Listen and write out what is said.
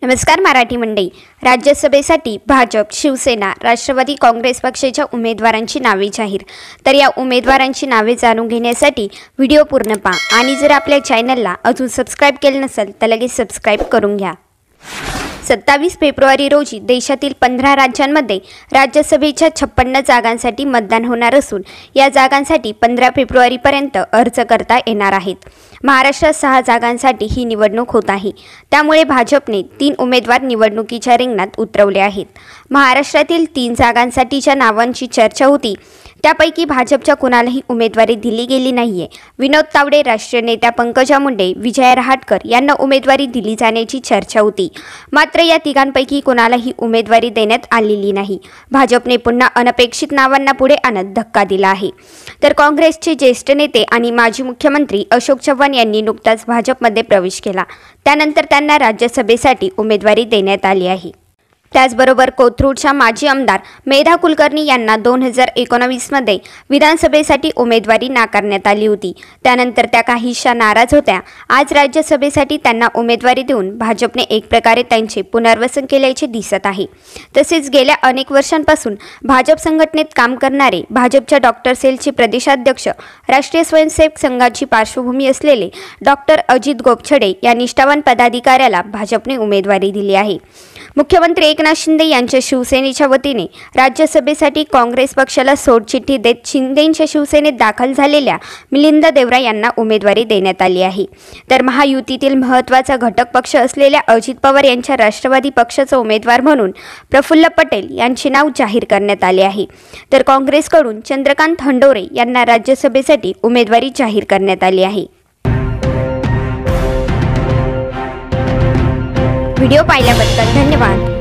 नमस्कार मराठी मंडळी। राज्यसभेसाठी भाजप, शिवसेना, राष्ट्रवादी काँग्रेस पक्षाच्या उमेदवारांची नावे जाहीर। तर या उमेदवारांची नावे जाणून घेण्यासाठी व्हिडिओ पूर्ण पहा आणि जर आपल्या चॅनलला अजून सबस्क्राइब केले नसेल तर लगेच सबस्क्राइब करून घ्या। 27 फेब्रुवारी रोजी देशातील 15 राज्यांमध्ये राज्यसभेच्या 56 जागांसाठी मतदान होणार असून या जागांसाठी 15 फेब्रुवारीपर्यंत अर्ज करता येणार आहेत। महाराष्ट्रात 6 जागांसाठी ही निवडणूक होत आहे। त्यामुळे भाजपने 3 उमेदवार निवडणुकीच्या रिंगणात उतरवले आहेत। महाराष्ट्रातील 3 जागांसाठीच्या नावांची चर्चा होती, त्यापैकी भाजपच्या कुणालाही उमेदवारी दिली गेली नाहीये। विनोद तावडे, राष्ट्रीय नेत्या पंकजा मुंडे, विजय रहाटकर यांना उमेदवारी दिली जाण्याची चर्चा होती, मात्र या तिघांपैकी कुणालाही उमेदवारी देण्यात आलेली नाही। भाजपने पुन्हा अनपेक्षित नावांना पुढे आणत धक्का दिला आहे। तर काँग्रेसचे ज्येष्ठ नेते आणि माजी मुख्यमंत्री अशोक चव्हाण यांनी नुकताच भाजपमध्ये प्रवेश केला, त्यानंतर त्यांना राज्यसभेसाठी उमेदवारी देण्यात आली आहे। त्याचबरोबर कोथरूडच्या माजी आमदार मेधा कुलकर्णी यांना 2019 मध्ये विधानसभेसाठी उमेदवारी नाकारण्यात आली होती। त्यानंतर त्या काहीशा नाराज होत्या। आज राज्यसभेसाठी त्यांना उमेदवारी देऊन भाजपने एक प्रकारे त्यांचे पुनर्वसन केल्याचे दिसत आहे। तसेच गेल्या अनेक वर्षांपासून भाजप संघटनेत काम करणारे भाजपच्या डॉक्टर सेलचे प्रदेशाध्यक्ष, राष्ट्रीय स्वयंसेवक संघाची पार्श्वभूमी असलेले डॉक्टर अजित गोपछडे या निष्ठावान पदाधिकाऱ्याला भाजपने उमेदवारी दिली आहे। मुख्यमंत्री एकनाथ शिंदे यांच्या शिवसेनेच्या वतीने राज्यसभेसाठी काँग्रेस पक्षाला सोडचिठ्ठी देत शिंदेंच्या शिवसेनेत दाखल झालेल्या मिलिंद देवरा यांना उमेदवारी देण्यात आली आहे। तर महायुतीतील महत्त्वाचा घटक पक्ष असलेल्या अजित पवार यांच्या राष्ट्रवादी पक्षाचा उमेदवार म्हणून प्रफुल्ल पटेल यांचे नाव जाहीर करण्यात आले आहे। तर काँग्रेसकडून चंद्रकांत हंडोरे यांना राज्यसभेसाठी उमेदवारी जाहीर करण्यात आली आहे। व्हिडिओ पाहिल्याबद्दल धन्यवाद।